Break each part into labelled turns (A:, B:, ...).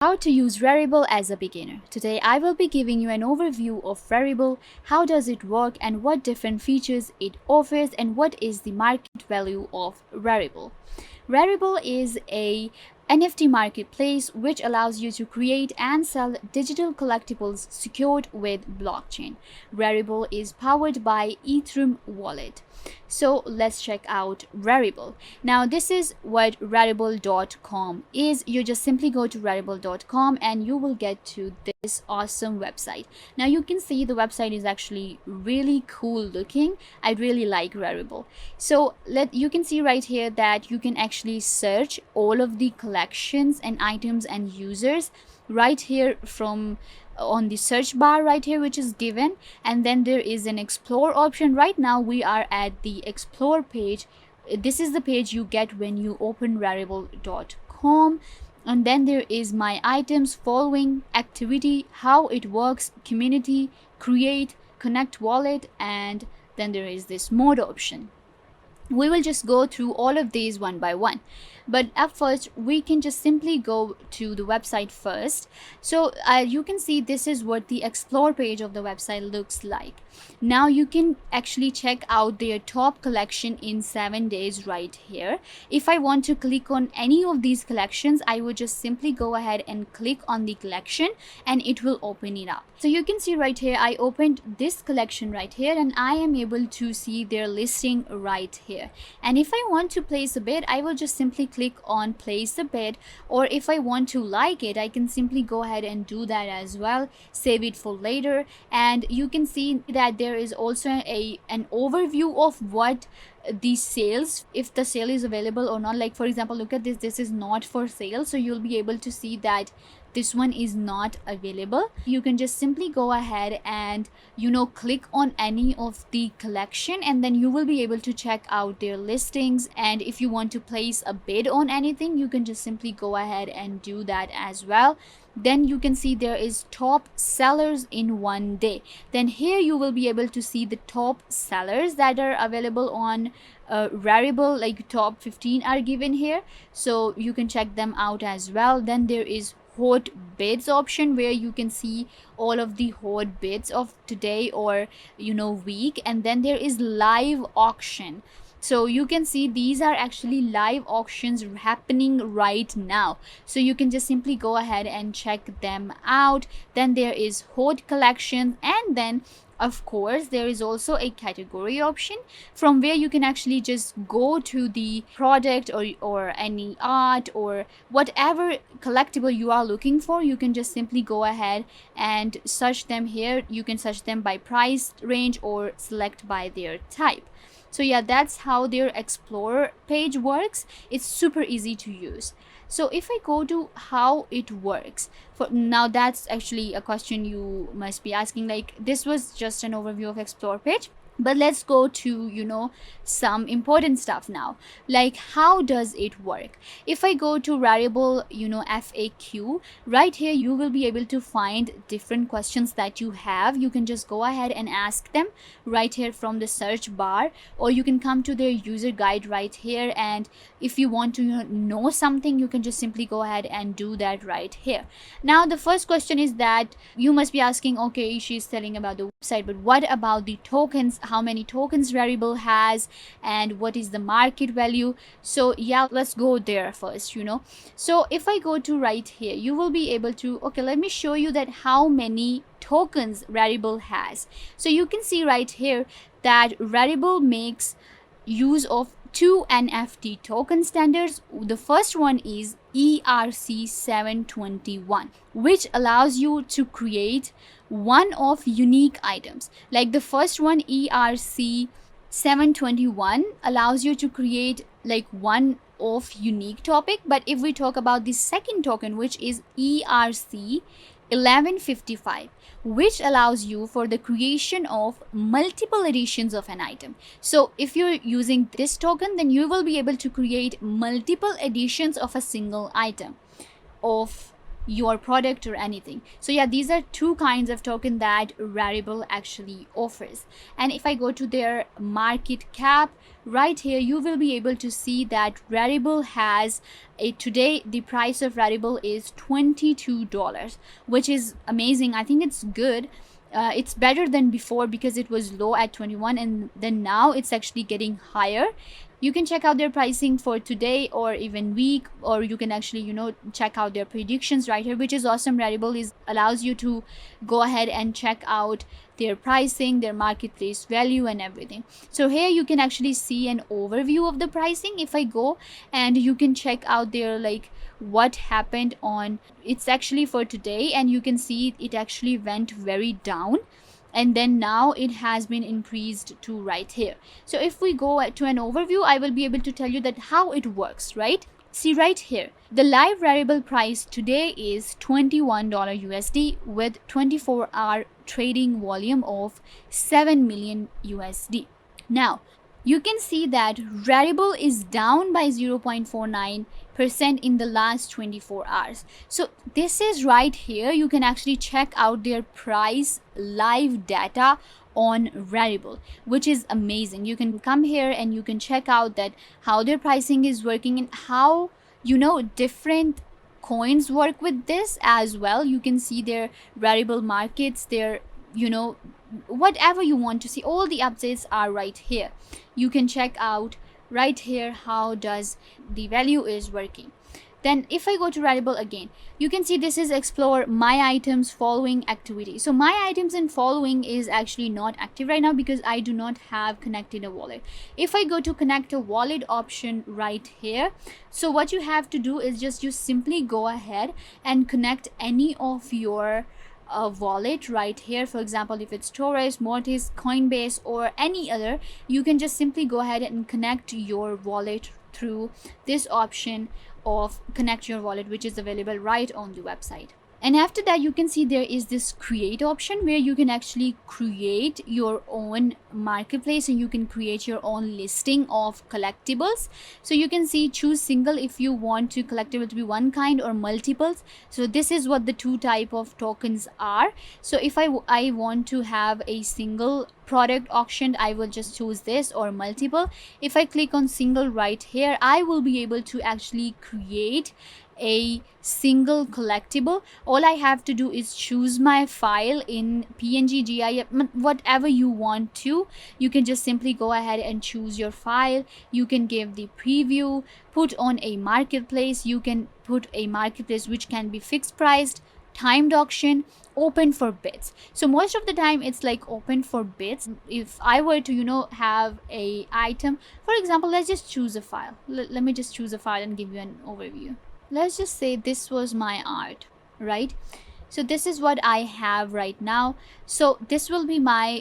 A: How to use Rarible as a beginner. Today I will be giving you an overview of Rarible, how does it work and what different features it offers and what is the market value of Rarible. Rarible is a NFT marketplace which allows you to create and sell digital collectibles secured with blockchain. Rarible is powered by Ethereum wallet. So let's check out Rarible. Now this is what rarible.com is. You just simply go to rarible.com and you will get to this awesome website. Now you can see the website is actually really cool looking. I really like Rarible. So you can see right here that you can actually search all of the collections and items and users right here from on the search bar right here, which is given, and then there is an explore option. Right now we are at the explore page. This is the page you get when you open rarible.com, and then there is my items, following, activity, how it works, community, create, connect wallet, and then there is this mode option. We will just go through all of these one by one, but at first we can just simply go to the website first. So you can see this is what the explore page of the website looks like. Now you can actually check out their top collection in 7 days right here. If I want to click on any of these collections, I would just simply go ahead and click on the collection and it will open it up. So you can see right here I opened this collection right here and I am able to see their listing right here. And if I want to place a bid, I will just simply click on place a bid, or if I want to like it, I can simply go ahead and do that as well, save it for later. And you can see that there is also an overview of what the sales, if the sale is available or not. Like for example, look at this is not for sale, so you'll be able to see that this one is not available. You can just simply go ahead and click on any of the collection, and then you will be able to check out their listings. And if you want to place a bid on anything, you can just simply go ahead and do that as well. Then you can see there is top sellers in 1 day. Then here you will be able to see the top sellers that are available on Rarible, like top 15 are given here, so you can check them out as well. Then there is hot bids option, where you can see all of the hot bids of today or week. And then there is live auction, so you can see these are actually live auctions happening right now, so you can just simply go ahead and check them out. Then there is hot collections, and then of course there is also a category option from where you can actually just go to the product or any art or whatever collectible you are looking for. You can just simply go ahead and search them here. You can search them by price range or select by their type. So yeah, that's how their explore page works. It's super easy to use. So if I go to how it works, for now, that's actually a question you must be asking. Like, this was just an overview of explore page, but let's go to some important stuff now, like how does it work. If I go to Rarible FAQ, right here you will be able to find different questions that you have. You can just go ahead and ask them right here from the search bar, or you can come to their user guide right here, and if you want to know something, you can just simply go ahead and do that right here. Now the first question is that you must be asking, okay, she's telling about the website, but what about the tokens? How many tokens Rarible has and what is the market value? So yeah, let's go there first. So if I go to right here, you will be able to, okay, let me show you that how many tokens Rarible has. So you can see right here that Rarible makes use of 2 NFT token standards. The first one is ERC721, which allows you to create one-off unique items. Like the first one, ERC721, allows you to create like one-off unique topic. But if we talk about the second token, which is ERC1155, which allows you for the creation of multiple editions of an item. So if you're using this token, then you will be able to create multiple editions of a single item of your product or anything. So yeah, these are two kinds of token that Rarible actually offers. And if I go to their market cap right here, you will be able to see that Rarible has today the price of Rarible is $22, which is amazing. I think it's good. It's better than before because it was low at 21, and then now it's actually getting higher. You can check out their pricing for today or even week, or you can actually check out their predictions right here, which is awesome. Rarible is allows you to go ahead and check out their pricing, their marketplace value, and everything. So here you can actually see an overview of the pricing. If I go, and you can check out their like what happened on, it's actually for today, and you can see it actually went very down, and then now it has been increased to right here. So if we go to an overview, I will be able to tell you that how it works, right? See right here, the live Rarible price today is $21 USD with 24-hour trading volume of 7 million USD. Now you can see that Rarible is down by 0.49% in the last 24 hours. So this is right here. You can actually check out their price live data on Rarible, which is amazing. You can come here and you can check out that how their pricing is working and how different coins work with this as well. You can see their Rarible markets, their whatever you want to see, all the updates are right here. You can check out right here how does the value is working. Then if I go to Rarible again, you can see this is explore my items following activity. So my items and following is actually not active right now because I do not have connected a wallet. If I go to connect a wallet option right here, so what you have to do is just you simply go ahead and connect any of your wallet right here. For example, if it's Torres, Mortis, Coinbase, or any other, you can just simply go ahead and connect your wallet through this option of connect your wallet, which is available right on the website. And after that, you can see there is this create option where you can actually create your own marketplace and you can create your own listing of collectibles. So you can see choose single if you want to collectible to be one kind or multiples. So this is what the two type of tokens are. So if I want to have a single product auctioned, I will just choose this, or multiple. If I click on single right here, I will be able to actually create a single collectible. All I have to do is choose my file in PNG, GIF, whatever you want to. You can just simply go ahead and choose your file. You can give the preview, put on a marketplace. You can put a marketplace which can be fixed priced, timed auction, open for bids. So most of the time it's like open for bids. If I were to have a item, for example, let's just choose a file. Let me just choose a file and give you an overview. Let's just say this was my art, right? So this is what I have right now. So this will be my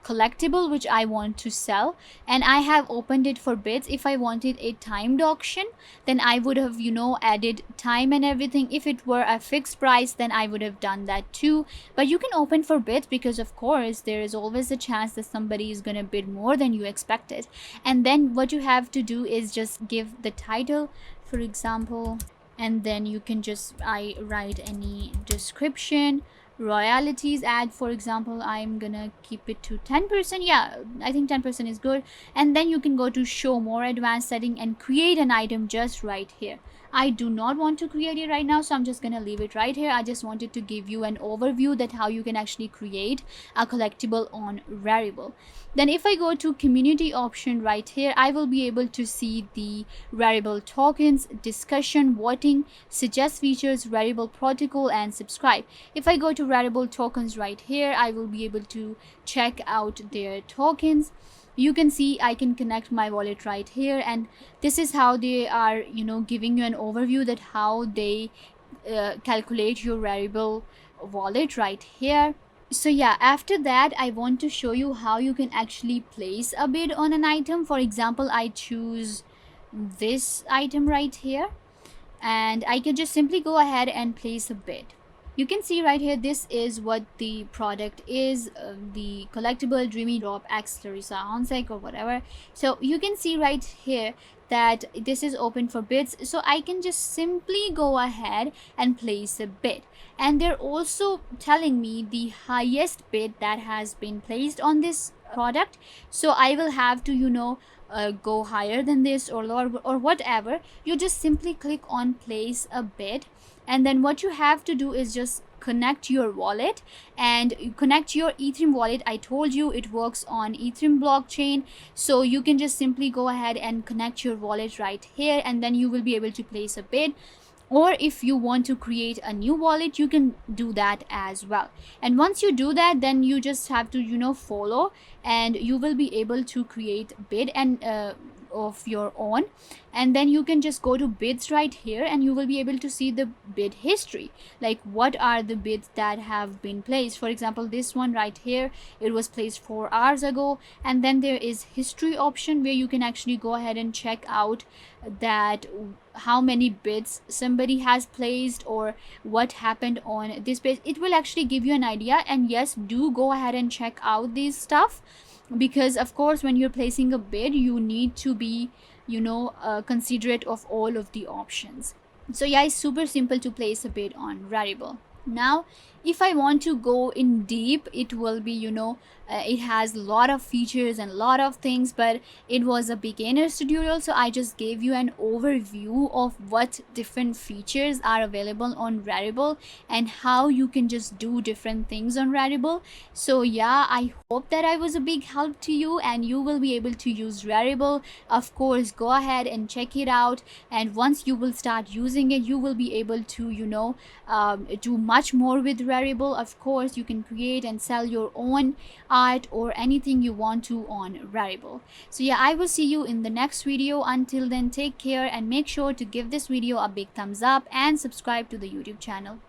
A: collectible which I want to sell, and I have opened it for bids. If I wanted a timed auction, then I would have added time and everything. If it were a fixed price, then I would have done that too. But you can open for bids because of course there is always a chance that somebody is going to bid more than you expected. And then what you have to do is just give the title, for example, and then you can just write any description, royalties, add, for example, I'm gonna keep it to 10%. Yeah, I think 10% is good. And then you can go to show more advanced setting and create an item just right here. I do not want to create it right now, so I'm just gonna leave it right here. I just wanted to give you an overview that how you can actually create a collectible on Rarible. Then if I go to community option right here, I will be able to see the Rarible tokens, discussion, voting, suggest features, Rarible protocol, and subscribe. If I go to Rarible tokens right here, I will be able to check out their tokens. You can see I can connect my wallet right here, and this is how they are giving you an overview that how they calculate your Rarible wallet right here. So yeah, after that I want to show you how you can actually place a bid on an item. For example, I choose this item right here, and I can just simply go ahead and place a bid. You can see right here, this is what the product is, the collectible Dreamy Drop X Larissa Hansek or whatever. So you can see right here that this is open for bids, so I can just simply go ahead and place a bid. And they're also telling me the highest bid that has been placed on this product, so I will have to, you know, go higher than this or lower or whatever. You just simply click on place a bid, and then what you have to do is just connect your wallet and connect your Ethereum wallet. I told you it works on Ethereum blockchain, so you can just simply go ahead and connect your wallet right here, and then you will be able to place a bid. Or if you want to create a new wallet, you can do that as well. And once you do that, then you just have to, you know, follow, and you will be able to create bid and of your own. And then you can just go to bids right here, and you will be able to see the bid history, like what are the bids that have been placed. For example, this one right here, it was placed 4 hours ago. And then there is history option, where you can actually go ahead and check out that how many bids somebody has placed or what happened on this page. It will actually give you an idea. And yes, do go ahead and check out this stuff, because of course when you're placing a bid, you need to be, you know, considerate of all of the options. So yeah, it's super simple to place a bid on Rarible. Now if I want to go in deep, it will be, you know, it has a lot of features and a lot of things, but it was a beginner's tutorial, so I just gave you an overview of what different features are available on Rarible and how you can just do different things on Rarible. So yeah, I hope that I was a big help to you and you will be able to use Rarible. Of course, go ahead and check it out, and once you will start using it, you will be able to, you know, do much more with Rarible. Of course, you can create and sell your own art or anything you want to on Rarible. So yeah, I will see you in the next video. Until then, take care and make sure to give this video a big thumbs up and subscribe to the YouTube channel.